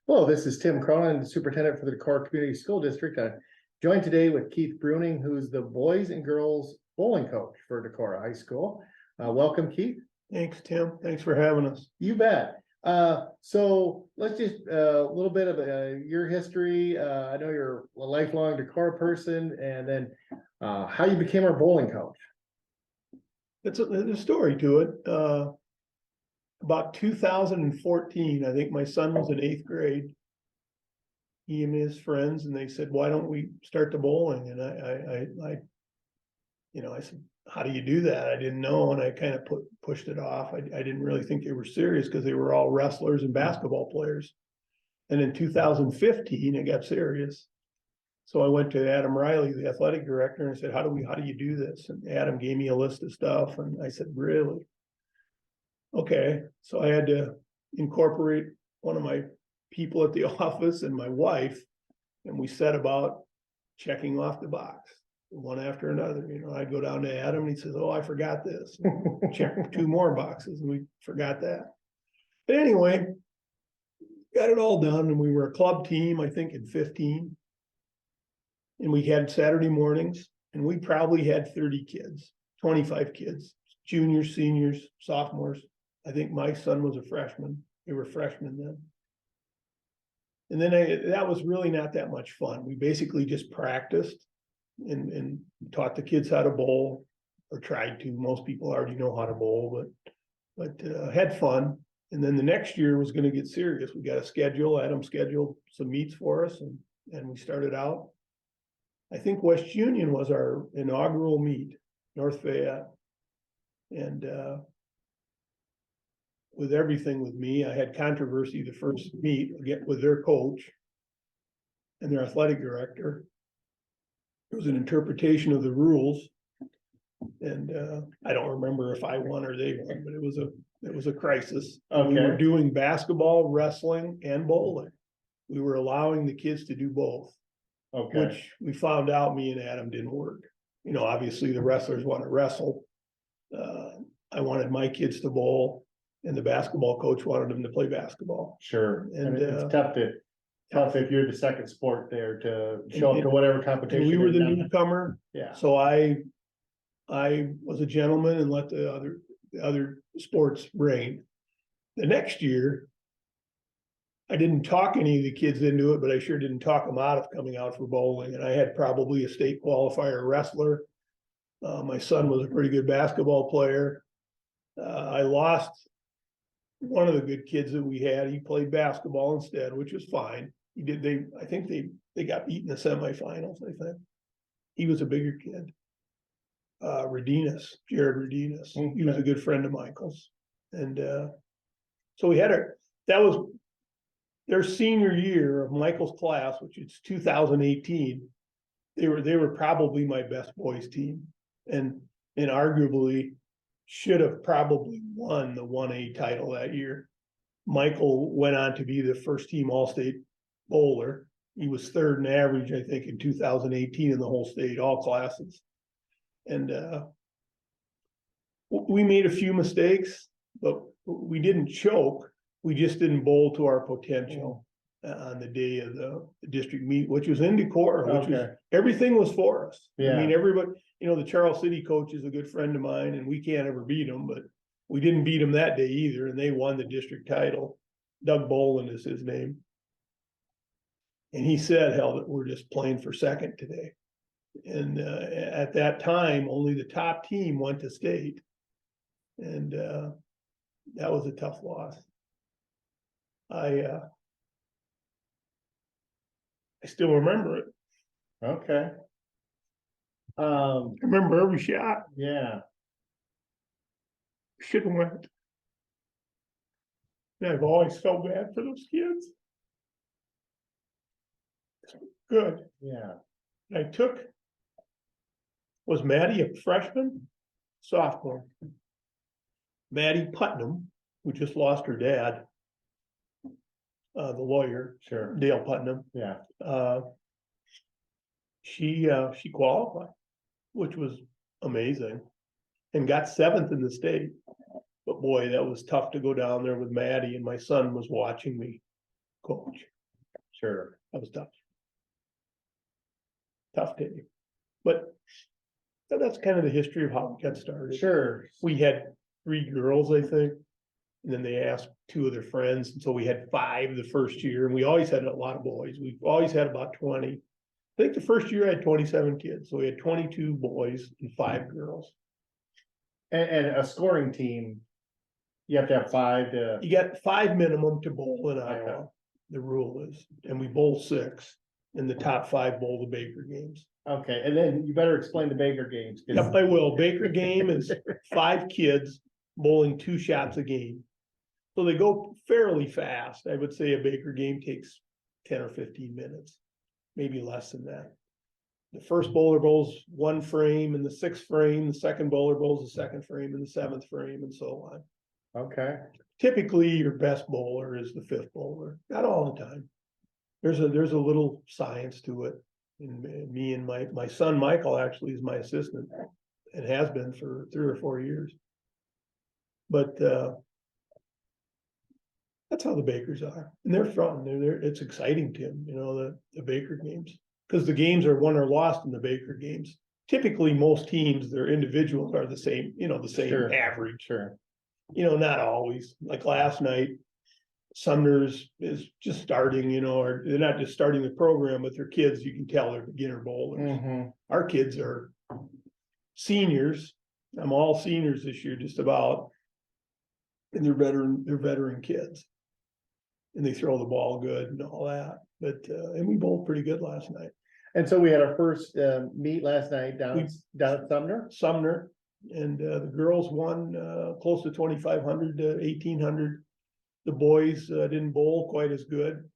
Hello, this is Tim Cronin, Superintendent for the Decorah Community School District. I'm joined today with Keith Bruening, who's the boys and girls bowling coach for Decorah High School. Welcome, Keith. Thanks, Tim. Thanks for having us. You bet. So let's just a little bit of your history. I know you're a lifelong Decorah person, and then how you became our bowling coach. There's a story to it. About 2014, I think my son was in 8th grade. He and his friends, and they said, "Why don't we start the bowling?" And I said, "How do you do that?" I didn't know, and I kind of pushed it off. I didn't really think they were serious because they were all wrestlers and basketball players. And in 2015, it got serious. So I went to Adam Riley, the athletic director, and I said, "How do you do this?" And Adam gave me a list of stuff, and I said, "Really?" Okay, so I had to incorporate one of my people at the office and my wife, and we set about checking off the box one after another. I'd go down to Adam and he says, "Oh, I forgot this." Check 2 more boxes and we forgot that. But anyway, got it all done, and we were a club team, I think in 15. And we had Saturday mornings, and we probably had 30 kids, 25 kids, juniors, seniors, sophomores. I think my son was a freshman. They were freshmen then. And then that was really not that much fun. We basically just practiced and taught the kids how to bowl, or tried to. Most people already know how to bowl, but had fun. And then the next year was going to get serious. We got a schedule. Adam scheduled some meets for us, and we started out. I think West Union was our inaugural meet, North Fayette. And with everything with me, I had controversy the first meet with their coach and their athletic director. It was an interpretation of the rules, and I don't remember if I won or they won, but it was a crisis. Okay. We were doing basketball, wrestling, and bowling. We were allowing the kids to do both. Okay. Which we found out me and Adam didn't work. Obviously the wrestlers want to wrestle. I wanted my kids to bowl, and the basketball coach wanted them to play basketball. Sure. And it's tough if you're the second sport there to show up to whatever competition. We were the newcomer. Yeah. So I was a gentleman and let the other sports reign. The next year, I didn't talk any of the kids into it, but I sure didn't talk them out of coming out for bowling. And I had probably a state qualifier wrestler. My son was a pretty good basketball player. I lost one of the good kids that we had. He played basketball instead, which was fine. I think they got beat in the semifinals, I think. He was a bigger kid. Jared Redinas. He was a good friend of Michael's. And so we had that was their senior year of Michael's class, which is 2018. They were probably my best boys team, and arguably should have probably won the 1A title that year. Michael went on to be the first team all-state bowler. He was 3rd in average, I think, in 2018 in the whole state, all classes. And we made a few mistakes, but we didn't choke. We just didn't bowl to our potential on the day of the district meet, which was in Decorah, which was, everything was for us. Yeah. I mean, everybody, the Charles City coach is a good friend of mine, and we can't ever beat him, but we didn't beat him that day either, and they won the district title. Doug Boland is his name. And he said, "Hell, that we're just playing for second today." And at that time, only the top team went to state. And that was a tough loss. I still remember it. Okay. I remember every shot. Yeah. Should have went. And I've always felt bad for those kids. Good. Yeah. And was Maddie a freshman? Sophomore. Maddie Putnam, who just lost her dad, the lawyer, sure, Dale Putnam. Yeah. She qualified, which was amazing, and got 7th in the state. But boy, that was tough to go down there with Maddie, and my son was watching me. coach. Sure. That was tough. Tough day. But that's kind of the history of how it got started. Sure. We had 3 girls, I think. And then they asked 2 of their friends. And so we had 5 the first year. And we always had a lot of boys. We've always had about 20. I think the first year I had 27 kids. So we had 22 boys and 5 girls. And a scoring team, you have to have 5 to. You got 5 minimum to bowl in Iowa. Okay. The rule is, and we bowl 6, and the top 5 bowl the Baker games. Okay, and then you better explain the Baker games. Yep, I will. Baker game is 5 kids bowling 2 shots a game. So they go fairly fast. I would say a Baker game takes 10 or 15 minutes, maybe less than that. The first bowler bowls 1 frame in the 6th frame, the second bowler bowls the 2nd frame in the 7th frame, and so on. Okay. Typically, your best bowler is the 5th bowler. Not all the time. There's a little science to it. And me and my son Michael actually is my assistant and has been for 3 or 4 years. But that's how the Bakers are, and they're fun. It's exciting, Tim. You know, the Baker games, because the games are won or lost in the Baker games. Typically, most teams, their individuals are the same. You know, the same Sure. average. Sure. You know, not always. Like last night, Sumner's is just starting. You know, or they're not just starting the program, but their kids. You can tell they're beginner bowlers. Mm-hmm. Our kids are seniors. I'm all seniors this year, just about, and they're veteran kids. And they throw the ball good and all that, but and we bowled pretty good last night. And so we had our first meet last night down at Sumner. And the girls won close to 2,500 to 1,800. The boys didn't bowl quite as good,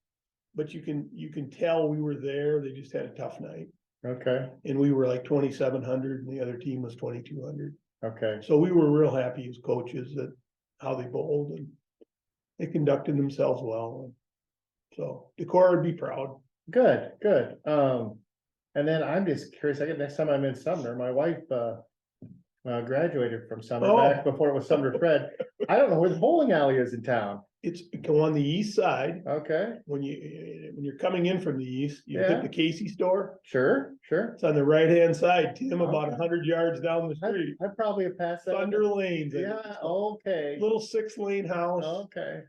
but you can tell we were there. They just had a tough night. Okay. And we were like 2,700, and the other team was 2,200. Okay. So we were real happy as coaches that how they bowled, and they conducted themselves well. So Decor would be proud. Good. And then I'm just curious, I get next time I'm in Sumner, my wife graduated from Sumner back before it was Sumner Fred. I don't know where the bowling alley is in town. It's go on the east side. Okay. When you're coming in from the east, you hit the Casey store. Sure. It's on the right-hand side, Tim, about Okay. 100 yards down the street. I probably have passed that. Thunder Lanes. Yeah, okay. Little 6-lane house. Okay.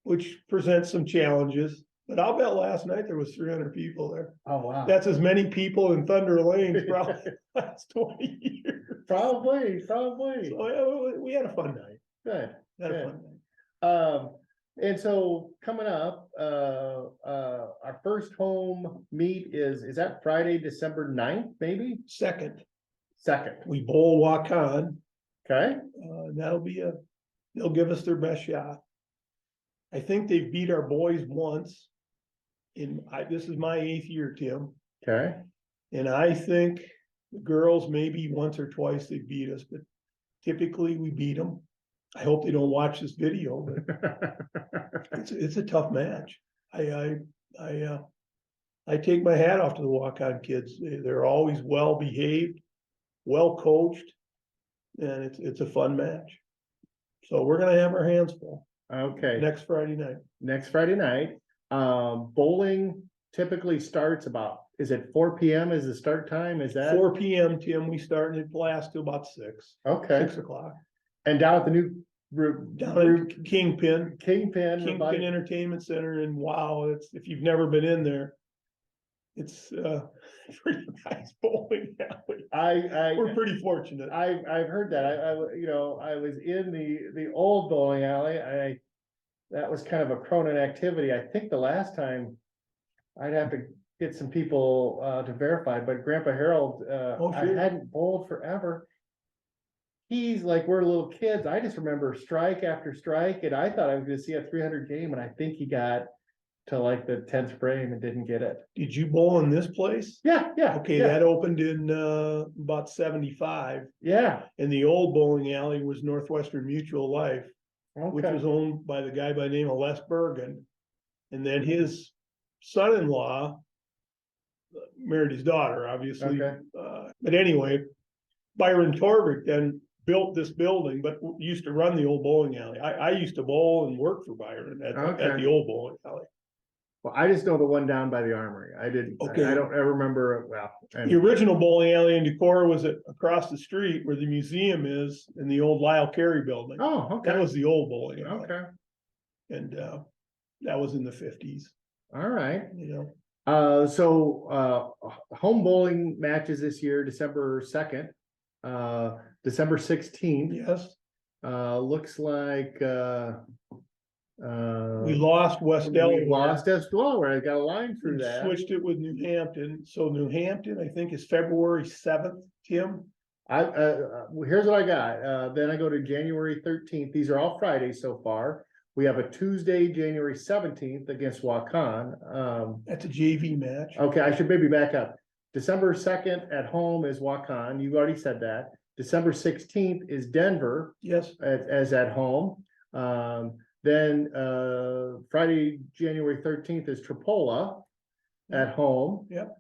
Which presents some challenges. But I'll bet last night there was 300 people there. Oh, wow. That's as many people in Thunder Lanes probably last 20 years. Probably. So yeah, we had a fun night. Good. Had a fun night. And so coming up, our first home meet is that Friday, December 9th, maybe? Second, Second. we bowl walk on. Okay. They'll give us their best shot. I think they beat our boys once. This is my 8th year, Tim. Okay. And I think the girls, maybe once or twice they beat us, but typically we beat them. I hope they don't watch this video, but it's a tough match. I take my hat off to the walk-on kids. They're always well behaved, well coached, and it's a fun match. So we're gonna have our hands full. Okay. Next Friday night. Bowling typically starts about, is it 4 PM is the start time? Is that 4 PM, Tim? We start and it lasts till about 6. okay? 6 o'clock. And down at the new Down at Kingpin Entertainment Center, and wow, if you've never been in there, it's pretty nice bowling alley. We're pretty fortunate. I've heard that. I was in the old bowling alley. That was kind of a Cronin activity. I think the last time I'd have to get some people to verify, but Grandpa Harold, Sure. I hadn't bowled forever. He's like, we're little kids. I just remember strike after strike, and I thought I was gonna see a 300 game, and I think he got to like the 10th frame and didn't get it. Did you bowl in this place? Yeah. Okay, yeah. that opened in about 75. Yeah. And the old bowling alley was Northwestern Mutual Life, which Okay. was owned by the guy by the name of Les Bergen. And then his son-in-law married his daughter, obviously. Okay. But anyway, Byron Torvik then built this building, but used to run the old bowling alley. I used to bowl and work for Byron at Okay. the old bowling alley. Well, I just know the one down by the armory. I didn't, Okay. I don't ever remember, well. The original bowling alley in Decorah was across the street where the museum is in the old Lyle Carey building. Oh, okay. That was the old bowling alley. Okay, And that was in the 50s, all right. you know. So home bowling matches this year, December 2nd, December 16th. Yes, Looks like we lost West we Delaware. lost us, Delaware. I got a line through We that. switched it with New Hampton. So New Hampton, I think, is February 7th, Tim. Here's what I got. Then I go to January 13th. These are all Fridays so far. We have a Tuesday, January 17th against Wakan. That's a JV match. Okay, I should maybe back up. December 2nd at home is Wakan. You've already said that. December 16th is Denver Yes, as at home. Then Friday, January 13th is Tripola at home. Yep.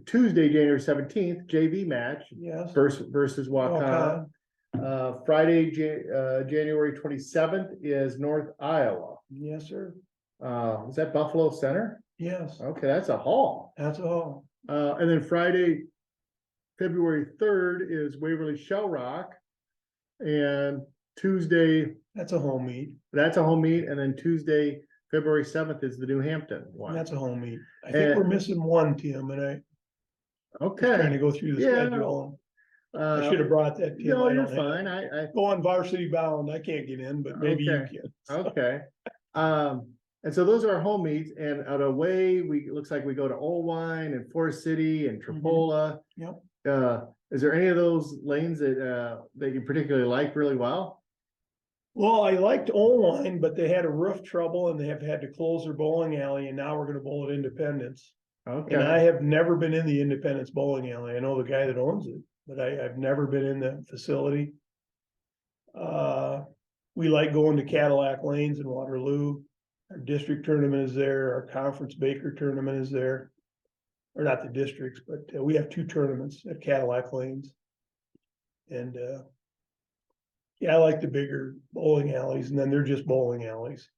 Tuesday, January 17th, JV match yes. versus Wakan. Friday, January 27th is North Iowa. Yes, sir. Is that Buffalo Center? Yes, Okay, that's a haul. that's all. And then Friday, February 3rd is Waverly Shell Rock. And Tuesday, That's a home meet. that's a home meet. And then Tuesday, February 7th is the New Hampton one. That's a home meet. I think we're missing one, Tim, and I was trying Okay. to go through the Yeah. schedule. I should have brought that. Tim. No, I you're don't have fine. it. I Go on Varsity Bound. I can't get in, but maybe you Okay. can. okay. And so those are our home meets, and out of way, it looks like we go to Old Wine and Forest City and Tripola. Yep. Is there any of those lanes that you particularly like really well? Well, I liked Old Wine, but they had a roof trouble and they have had to close their bowling alley, and now we're gonna bowl at Independence. And I Okay, have never been in the Independence bowling alley. I know the guy that owns it, but I've never been in the facility. We like going to Cadillac Lanes in Waterloo. Our district tournament is there. Our conference Baker tournament is there. Or not the districts, but we have 2 tournaments at Cadillac Lanes. And yeah, I like the bigger bowling alleys, and then they're just bowling alleys.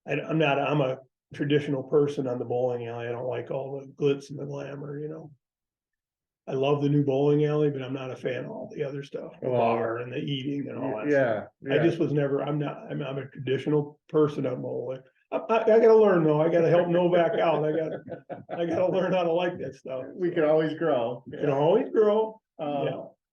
I'm a traditional person on the bowling alley. I don't like all the glitz and the glamour, you know. I love the new bowling alley, but I'm not a fan of all the other stuff, the Well, bar and the eating and all that stuff. yeah, I just was never, I'm a traditional person on bowling. I gotta learn though. I gotta help Novak out. I gotta learn how to like that stuff. we can always grow. You can always grow.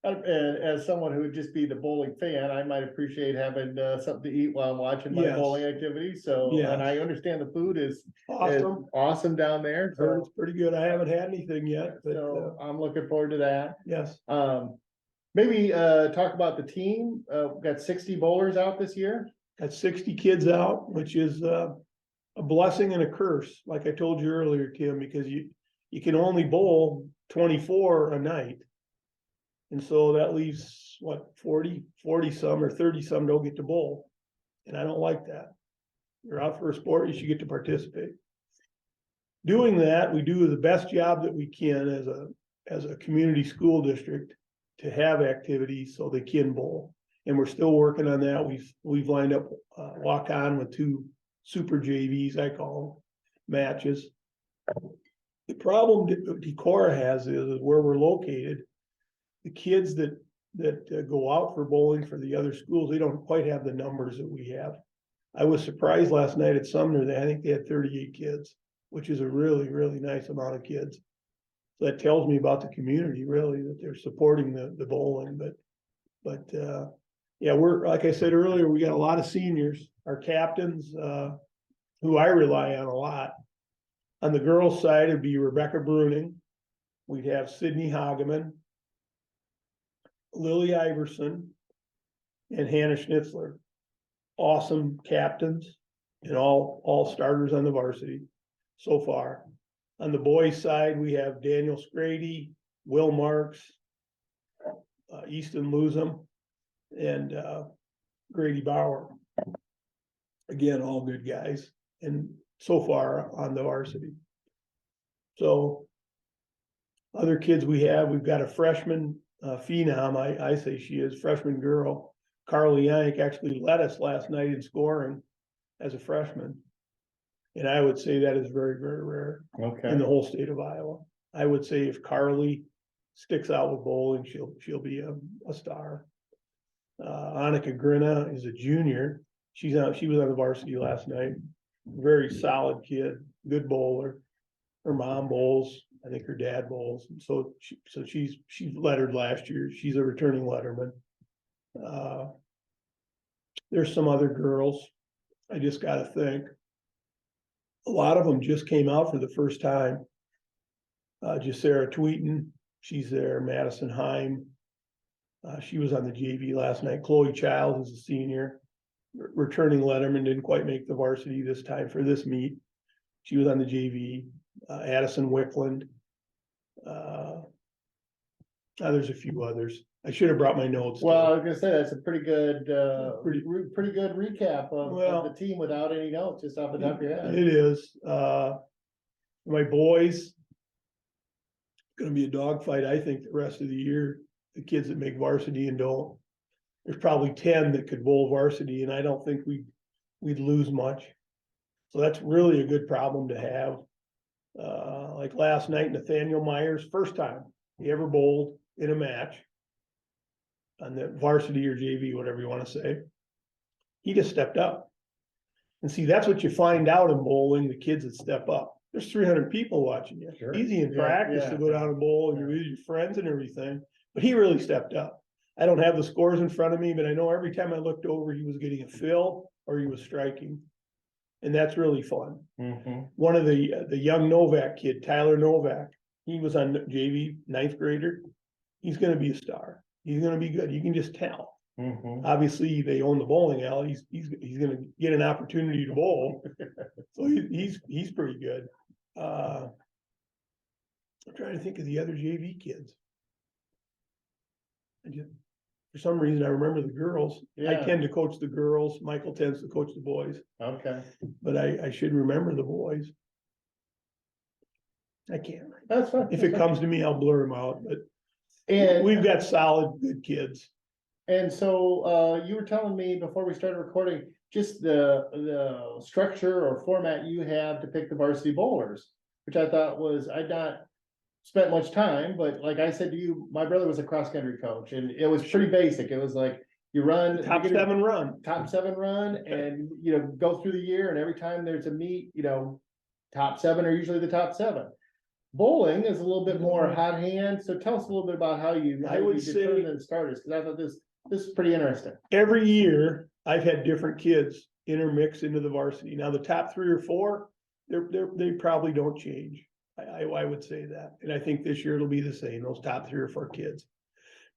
And as someone who would just be the bowling fan, I might appreciate having something to eat while I'm watching my Yes. bowling activity. So, Yes. and I understand the food is Awesome. awesome down there. Heard So, it's pretty good. I haven't had anything yet, but so I'm looking forward to that. yes. Maybe talk about the team. We've got 60 bowlers out this year. Got 60 kids out, which is a blessing and a curse, like I told you earlier, Tim, because you can only bowl 24 a night. And so that leaves what, 40 some or 30 some don't get to bowl. And I don't like that. You're out for a sport, you should get to participate. Doing that, we do the best job that we can as a community school district to have activities so they can bowl. And we're still working on that. We've lined up walk on with 2 super JVs, I call them, matches. The problem that Decorah has is where we're located. The kids that go out for bowling for the other schools, they don't quite have the numbers that we have. I was surprised last night at Sumner, I think they had 38 kids, which is a really, really nice amount of kids. So that tells me about the community, really, that they're supporting the bowling, but yeah, we're, like I said earlier, we got a lot of seniors, our captains, who I rely on a lot. On the girls' side, it'd be Rebecca Bruening. We'd have Sydney Hageman, Lily Iverson, and Hannah Schnitzler. Awesome captains and all starters on the varsity so far. On the boys' side, we have Daniel Scrady, Will Marks, Easton Luzum, and Grady Bauer. Again, all good guys, and so far on the varsity. So other kids we've got a freshman phenom, I say she is, freshman girl. Carly Yank actually led us last night in scoring as a freshman. And I would say that is very, very rare in Okay. the whole state of Iowa. I would say if Carly sticks out with bowling, she'll be a star. Annika Grina is a junior. She was on the varsity last night. Very solid kid, good bowler. Her mom bowls. I think her dad bowls. So she's lettered last year. She's a returning letterman. There's some other girls. I just got to think. A lot of them just came out for the first time. Sarah Tweeton, she's there. Madison Heim, she was on the JV last night. Chloe Childs is a senior, returning letterman, didn't quite make the varsity this time for this meet. She was on the JV. Addison Wickland. There's a few others. I should have brought my notes. Well, I was gonna say, that's a pretty good, Pretty- good recap of the team without any notes, just off the top of your head. It is. My boys, gonna be a dogfight, I think, the rest of the year. The kids that make varsity and don't. There's probably 10 that could bowl varsity, and I don't think we'd lose much. So that's really a good problem to have. Like last night, Nathaniel Myers, first time he ever bowled in a match on the varsity or JV, whatever you want to say. He just stepped up. And see, that's what you find out in bowling, the kids that step up. There's 300 people watching you. Sure. Easy in Yeah, practice to go down and bowl and you're with your friends and everything, but he really stepped up. I don't have the scores in front of me, but I know every time I looked over, he was getting a fill or he was striking. And that's really fun. Mhm. One of the young Novak kid, Tyler Novak, he was on JV, 9th grader. He's going to be a star. He's going to be good. You can just tell. Mhm. Obviously, they own the bowling alley. He's going to get an opportunity to bowl. So he's pretty good. I'm trying to think of the other JV kids. For some reason, I remember the girls. I Yeah. tend to coach the girls. Michael tends to coach the boys, Okay, but I should remember the boys. I can't. that's fine. If it comes to me, I'll blur them out, but And we've got solid, good kids. And so you were telling me before we started recording, just the structure or format you have to pick the varsity bowlers, which I thought was, I'd not spent much time, but like I said to you, my brother was a cross-country coach and it was pretty basic. It was like you run Top you get a 7 run. top 7 run and go through the year, and every time there's a meet, top 7 are usually the top 7. Bowling is a little bit more hot hand, so tell us a little bit about how you determine the starters, because I thought this is pretty interesting. Every year, I've had different kids intermix into the varsity. Now, the top 3 or 4, they probably don't change. I would say that. And I think this year it'll be the same, those top 3 or 4 kids.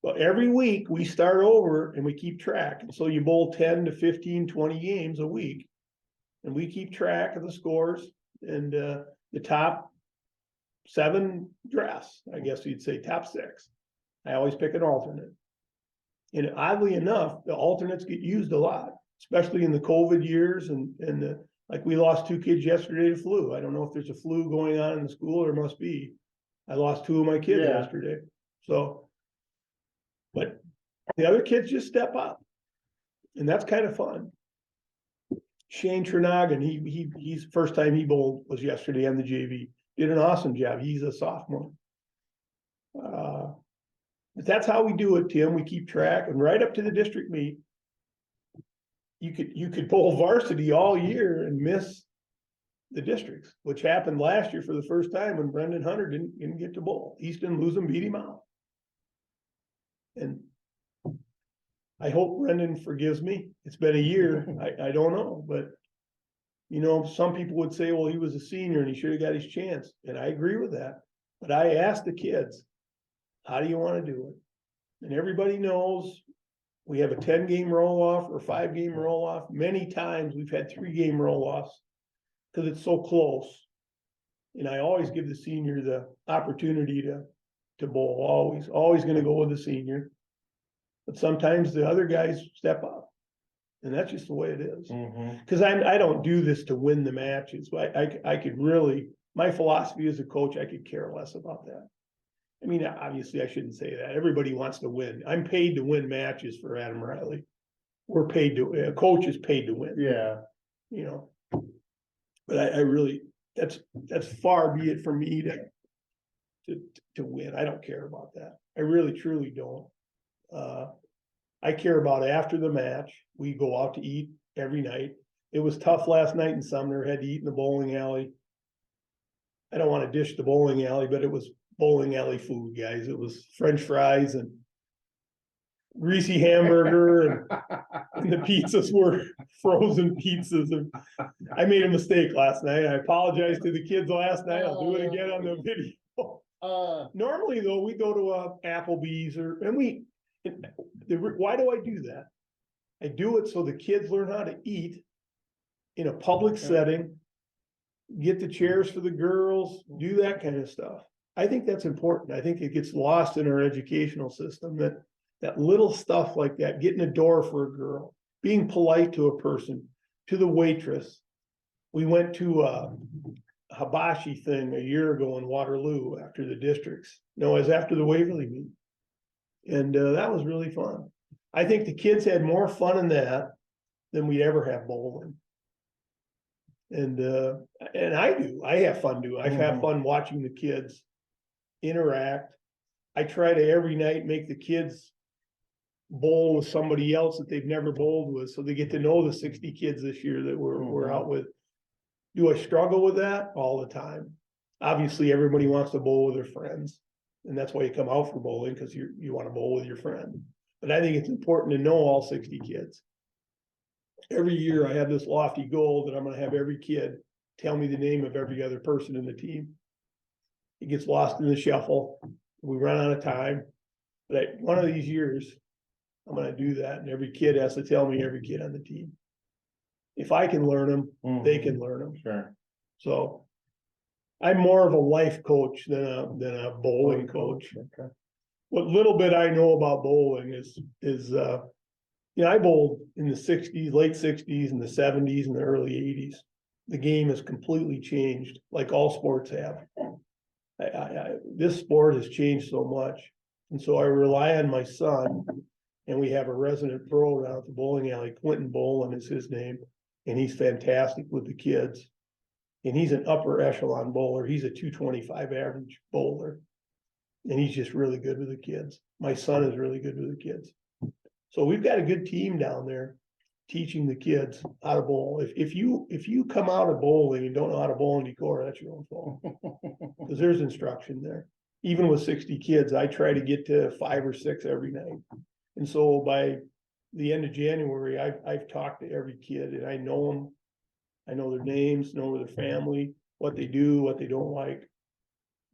But every week we start over and we keep track. And so you bowl 10 to 15, 20 games a week. And we keep track of the scores, and the top 7 dress, I guess you'd say top 6. I always pick an alternate. And oddly enough, the alternates get used a lot, especially in the COVID years and like we lost 2 kids yesterday to flu. I don't know if there's a flu going on in the school, there must be. I lost 2 of my kids yesterday. So, but the other kids just step up, and that's kind of fun. Shane Trinagan, he's first time he bowled was yesterday on the JV. Did an awesome job. He's a sophomore. But that's how we do it, Tim. We keep track, and right up to the district meet, you could bowl varsity all year and miss the districts, which happened last year for the first time when Brendan Hunter didn't get to bowl. Easton lose him, beat him out. And I hope Brendan forgives me. It's been a year. I don't know, but some people would say, well, he was a senior and he should have got his chance. And I agree with that. But I asked the kids, how do you want to do it? And everybody knows we have a 10-game roll-off or 5-game roll-off. Many times we've had 3-game roll-offs because it's so close. And I always give the senior the opportunity to bowl. Always going to go with the senior. But sometimes the other guys step up. And that's just the way it is. Because I don't do this to win the matches. I could really, my philosophy as a coach, I could care less about that. I mean, obviously I shouldn't say that. Everybody wants to win. I'm paid to win matches for Adam Riley. We're paid to, a coach is paid to win, Yeah, you know. But I really, that's far be it from me to win. I don't care about that. I really truly don't. I care about after the match, we go out to eat every night. It was tough last night in Sumner, had to eat in the bowling alley. I don't want to dish the bowling alley, but it was bowling alley food, guys. It was French fries and greasy hamburger and the pizzas were frozen pizzas. And I made a mistake last night. I apologized to the kids last night. I'll do it again on the video. Normally though, we go to a Applebee's why do I do that? I do it so the kids learn how to eat in a public setting, get the chairs for the girls, do that kind of stuff. I think that's important. I think it gets lost in our educational system that little stuff like that, getting a door for a girl, being polite to a person, to the waitress. We went to a hibachi thing a year ago in Waterloo after the districts. No, it was after the Waverly meet. And that was really fun. I think the kids had more fun in that than we'd ever have bowling. And I do. I have fun doing. I have fun watching the kids interact. I try to every night make the kids bowl with somebody else that they've never bowled with, so they get to know the 60 kids this year that we're out with. Do I struggle with that? All the time. Obviously, everybody wants to bowl with their friends, and that's why you come out for bowling, because you want to bowl with your friend. But I think it's important to know all 60 kids. Every year I have this lofty goal that I'm going to have every kid tell me the name of every other person in the team. It gets lost in the shuffle. We run out of time. But one of these years, I'm going to do that. And every kid has to tell me every kid on the team. If I can learn them, they can learn them. sure. So I'm more of a life coach than a bowling coach. Okay. What little bit I know about bowling is I bowled in the 60s, late 60s and the 70s and the early 80s. The game has completely changed, like all sports have. This sport has changed so much. And so I rely on my son, and we have a resident pro down at the bowling alley. Quentin Bolin is his name, and he's fantastic with the kids. And he's an upper echelon bowler. He's a 225 average bowler. And he's just really good with the kids. My son is really good with the kids. So we've got a good team down there teaching the kids how to bowl. If you come out of bowling and don't know how to bowl in decor, that's your own fault. Because there's instruction there. Even with 60 kids, I try to get to 5 or 6 every night. And so by the end of January, I've talked to every kid and I know them. I know their names, know their family, what they do, what they don't like.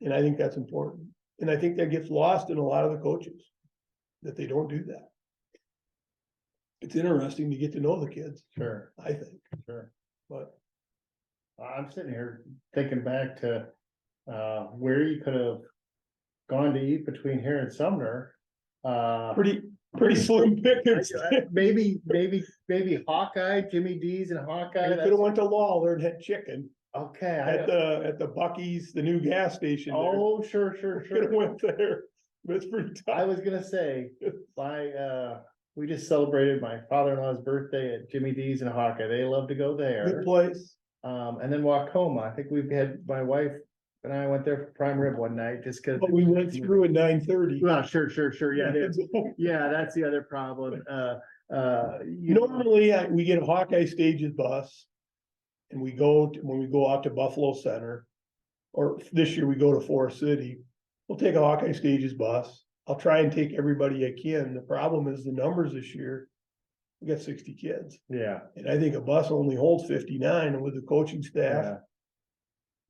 And I think that's important. And I think that gets lost in a lot of the coaches, that they don't do that. It's interesting to get to know the kids. Sure. I think. Sure. But I'm sitting here thinking back to where you could have gone to eat between here and Sumner. pretty slim pickings. Maybe Hawkeye, Jimmy D's and Hawkeye. I could have went to Lawler and had chicken Okay. at the Buc-ee's, the new gas station. Oh, sure. Could have went there. But it's pretty tough. I was gonna say, we just celebrated my father-in-law's birthday at Jimmy D's and Hawkeye. They love to go there. Good place. And then Wacoma. I think we've had, my wife and I went there for prime rib one night just cause. But we went through at 9:30. Well, sure. Yeah, yeah, that's the other problem. Normally, we get a Hawkeye Stages bus. And when we go out to Buffalo Center, or this year we go to Forest City, we'll take a Hawkeye Stages bus. I'll try and take everybody I can. The problem is the numbers this year. We got 60 kids. Yeah. And I think a bus only holds 59, and with the coaching staff, Yeah.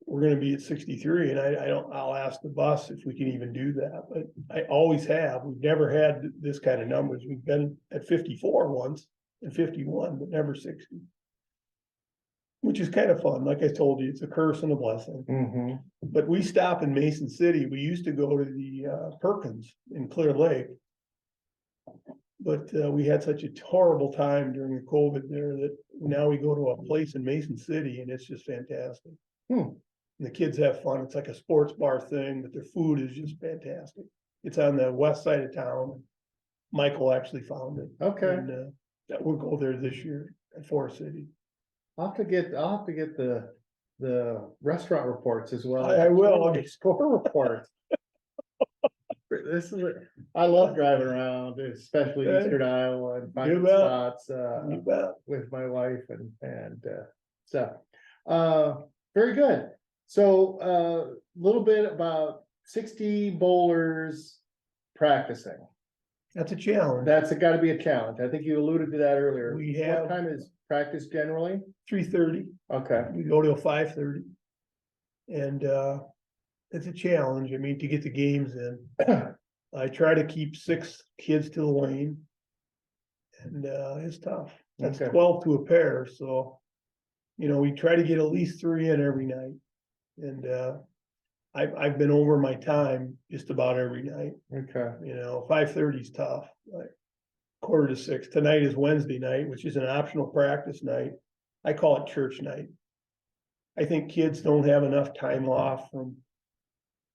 we're gonna be at 63, and I'll ask the bus if we can even do that, but I always have. We've never had this kind of numbers. We've been at 54 once and 51, but never 60. Which is kind of fun. Like I told you, it's a curse and a blessing. Mm-hmm. But we stop in Mason City. We used to go to the Perkins in Clear Lake. But we had such a horrible time during the COVID there that now we go to a place in Mason City and it's just fantastic. And the kids have fun. It's like a sports bar thing, but their food is just fantastic. It's on the west side of town. Michael actually found it. Okay. And that we'll go there this year at Forest City. I'll have to get the restaurant reports as well. I will. I'll get score reports. This is, I love driving around, especially eastern Iowa and finding bet. spots, You bet. with my wife and stuff. Very good. So, little bit about 60 bowlers practicing. That's a challenge. That's gotta be a challenge. I think you alluded to that earlier. We What have time is practice generally? 3:30. Okay, We go till 5:30. And it's a challenge. I mean, to get the games in. I try to keep 6 kids to the lane. And it's tough. That's Okay. 12 to a pair, so we try to get at least 3 in every night. And I've been over my time just about every night. okay, 5:30 is tough, like 5:45. Tonight is Wednesday night, which is an optional practice night. I call it church night. I think kids don't have enough time off from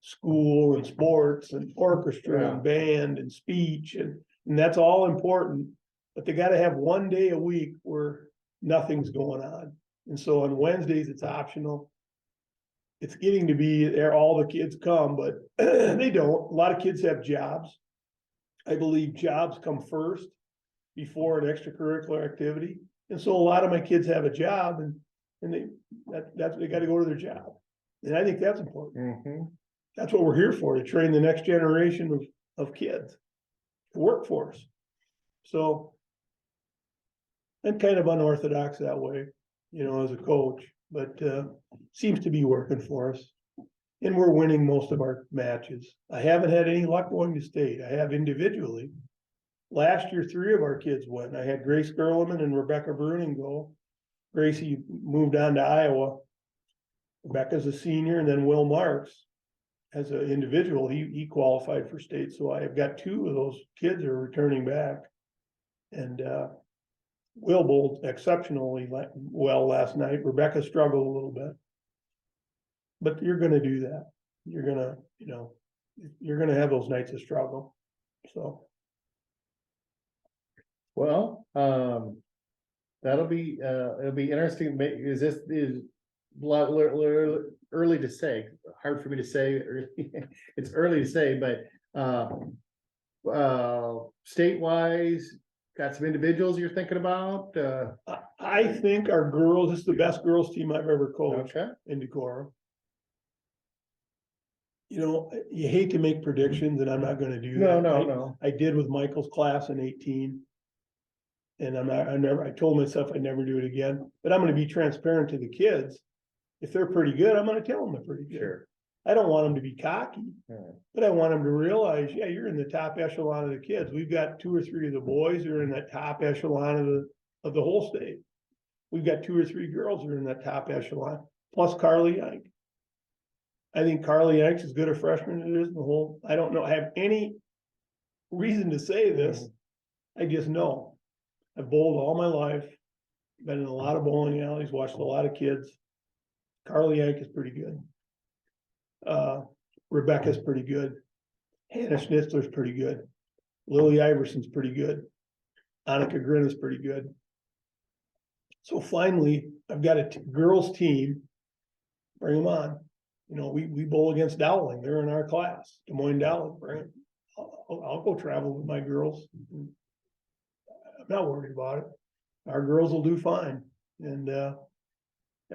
school and sports and orchestra Yeah. and band and speech, and that's all important. But they gotta have one day a week where nothing's going on. And so on Wednesdays, it's optional. It's getting to be there, all the kids come, but they don't. A lot of kids have jobs. I believe jobs come first before an extracurricular activity. And so a lot of my kids have a job and they gotta go to their job. And I think that's important. mhm, That's what we're here for, to train the next generation of kids, the workforce. So I'm kind of unorthodox that way, as a coach, but seems to be working for us. And we're winning most of our matches. I haven't had any luck going to state. I have individually. Last year, 3 of our kids went. I had Grace Gerleman and Rebecca Bruening go. Gracie moved on to Iowa. Rebecca's a senior, and then Will Marks, as an individual, he qualified for state. So I've got 2 of those kids are returning back. And Will bowled exceptionally well last night. Rebecca struggled a little bit. But you're gonna do that. You're gonna have those nights of struggle. So well, it'll be interesting. Is early to say, hard for me to say, it's early to say, but state-wise, got some individuals you're thinking about? I think our girls, this is the best girls team I've ever coached Okay, in Decorah. You hate to make predictions, and I'm not gonna do that. no. I did with Michael's class in 18. And I told myself I'd never do it again, but I'm gonna be transparent to the kids. If they're pretty good, I'm gonna tell them they're pretty good. Sure. I don't want them to be cocky, Yeah. but I want them to realize, yeah, you're in the top echelon of the kids. We've got 2 or 3 of the boys who are in that top echelon of the whole state. We've got 2 or 3 girls who are in that top echelon, plus Carly Yank. I think Carly Yank's as good a freshman as it is in the whole. I don't know, I have any reason to say this. I just know. I've bowled all my life, been in a lot of bowling alleys, watched a lot of kids. Carly Yank is pretty good. Rebecca's pretty good. Hannah Schnitzler's pretty good. Lily Iverson's pretty good. Annika Grin is pretty good. So finally, I've got a girls team. Bring them on. We bowl against Dowling. They're in our class. Des Moines Dowling. Bring them. I'll go travel with my girls. I'm not worried about it. Our girls will do fine. And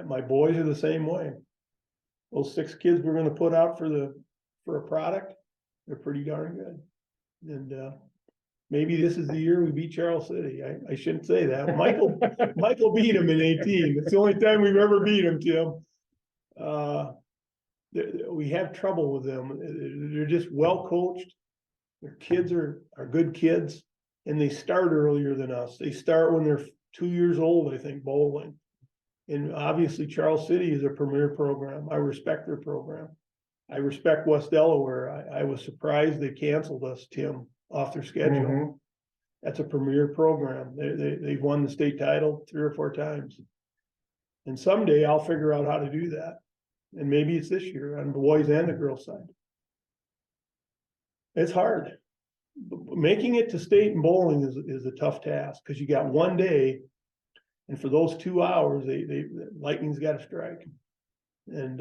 my boys are the same way. Those 6 kids we're gonna put out for a product, they're pretty darn good. And maybe this is the year we beat Charles City. I shouldn't say that. Michael beat him in 18. It's the only time we've ever beat him, Tim. We have trouble with them. They're just well coached. Their kids are good kids, and they start earlier than us. They start when they're 2 years old, I think, bowling. And obviously Charles City is a premier program. I respect their program. I respect West Delaware. I was surprised they canceled us, Tim, off their schedule. Mhm. That's a premier program. They've won the state title 3 or 4 times. And someday I'll figure out how to do that. and maybe it's this year on the boys and the girls side. It's hard. Making it to state and bowling is a tough task, because you got one day, and for those 2 hours, lightning's got to strike. And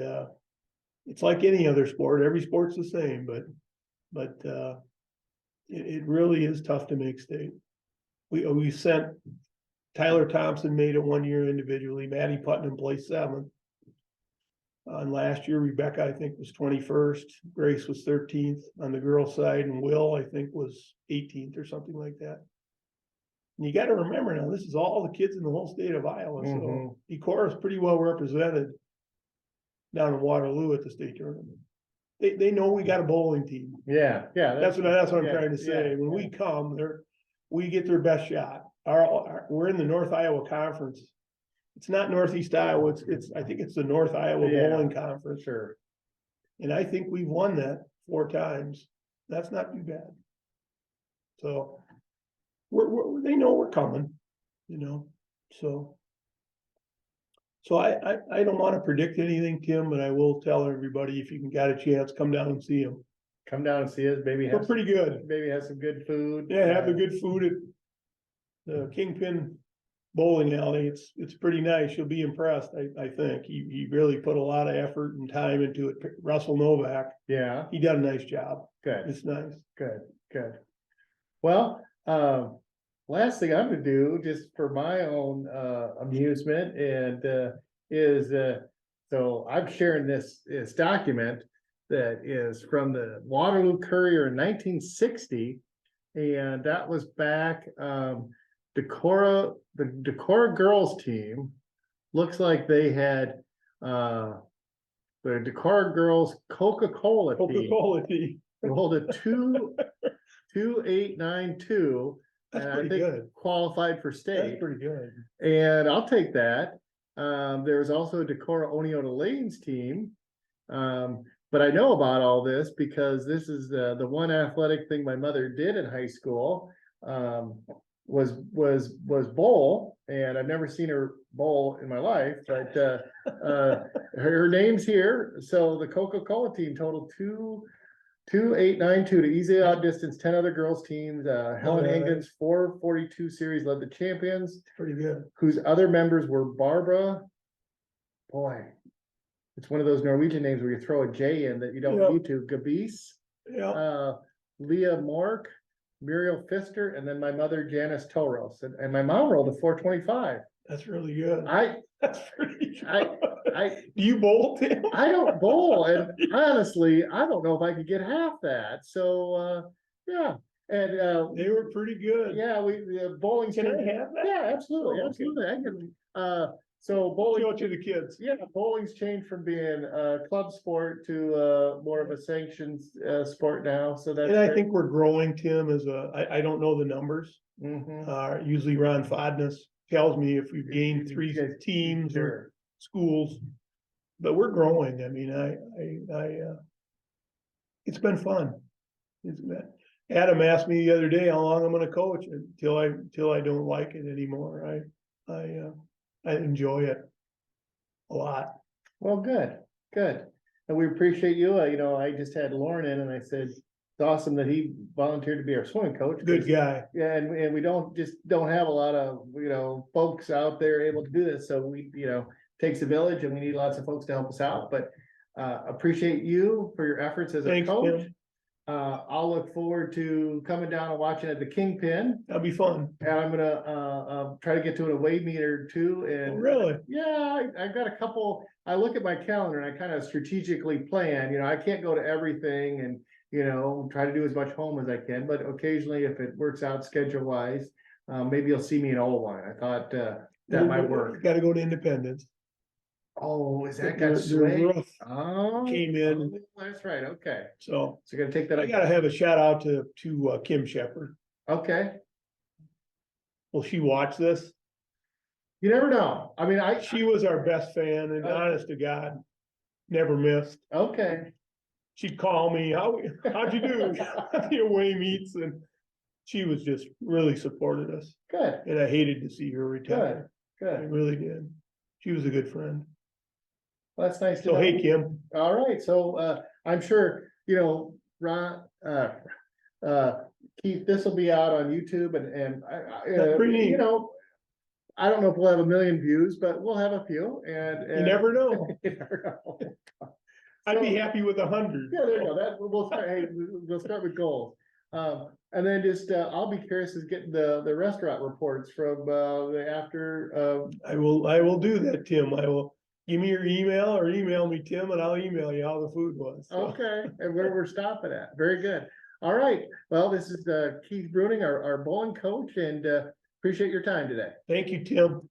it's like any other sport. Every sport's the same, but it really is tough to make state. We sent Tyler Thompson made it 1 year individually. Maddie Putnam placed 7th. On last year, Rebecca, I think, was 21st. Grace was 13th on the girls' side, and Will, I think, was 18th or something like that. And you got to remember now, this is all the kids in the whole state of Iowa. So Decorah is pretty well represented down in Waterloo at the state tournament. They know we got a bowling team. Yeah, yeah. That's what I'm trying to say. When we come, we get their best shot. We're in the North Iowa Conference. It's not Northeast Iowa. I think it's the North Iowa Bowling Conference. Sure. And I think we've won that 4 times. That's not too bad. So they know we're coming, you know. So I don't want to predict anything, Tim, but I will tell everybody, if you can got a chance, come down and see them. Come down and see us. Maybe We're pretty good. Maybe have some good food. Yeah, have the good food at the Kingpin Bowling Alley. It's pretty nice. You'll be impressed. I think he really put a lot of effort and time into it. Russell Novak. Yeah. He did a nice job. Good. It's nice. Good. Well, last thing I'm gonna do, just for my own amusement, and is so I'm sharing this document that is from the Waterloo Courier in 1960, and that was back the Decorah girls team looks like they had the Decorah girls Coca-Cola tea rolled a 2.892, That's and I pretty think good. qualified for state. That's pretty good. And I'll take that. There was also a Decorah Oneota Lanes team. But I know about all this because this is the one athletic thing my mother did in high school. Was bowl, and I've never seen her bowl in my life, but her name's here. So the Coca-Cola team totaled 2.892 to easily outdistance 10 other girls teams. Helen Hagen's 442 series led the champions. Pretty good. Whose other members were Barbara. Boy, it's one of those Norwegian names where you throw a J in that you don't need to. Gabis. Yeah. Leah Mork, Muriel Pfister, and then my mother Janice Toros, and my mom rolled a 425. That's really good. That's pretty good. Do you bowl, Tim? I don't bowl, and honestly, I don't know if I could get half that. So yeah, and they were pretty good. Yeah, the bowling. Can I have that? Yeah, absolutely, absolutely. I can. So bowling. Show it to the kids. Yeah, bowling's changed from being a club sport to more of a sanctioned sport now. So that's. And I think we're growing, Tim. I don't know the numbers. Usually Ron Fodness tells me if we've gained 3 teams or schools, but we're growing. I mean, it's been fun. Adam asked me the other day how long I'm going to coach until I don't like it anymore. I enjoy it a lot. Well, good. And we appreciate you. I just had Lauren in, and I said, it's awesome that he volunteered to be our swimming coach. Good guy. Yeah, and we don't have a lot of, folks out there able to do this. So we, takes a village, and we need lots of folks to help us out, but appreciate you for your efforts as a coach. Tim. I'll look forward to coming down and watching at the Kingpin. That'll be fun. And I'm gonna try to get to an away meet or two. And really, yeah, I've got a couple. I look at my calendar and I kind of strategically plan. I can't go to everything, and try to do as much home as I can. But occasionally, if it works out schedule wise, maybe you'll see me in Oldline. I thought that might work. Got to go to Independence. Oh, is that got sway? Oh, came in. Oh, that's right. Okay. So you're gonna take that. I gotta have a shout out to Kim Shepherd. Okay. Will she watch this? You never know. I mean, she was our best fan, and honest to God, never missed. Okay. She'd call me, how'd you do? The away meets, and she was just really supported us. Good. And I hated to see her retire. Good. I really did. She was a good friend. Well, that's nice to So know. hey, Kim, All right, so I'm sure, Ron, Keith, this will be out on YouTube and That's pretty neat. I don't know if we'll have 1 million views, but we'll have a few and. you never know. You never know. I'd be So- happy with 100. Yeah, there you go. We'll start, hey, we'll start with goals. And then just, I'll be curious to get the restaurant reports from, the after, I will do that, Tim. I will give me your email or email me, Tim, and I'll email you how the food was. So, okay, and where we're stopping at. Very good. All right. Well, this is, Keith Bruening, our bowling coach, and, appreciate your time today. thank you, Tim.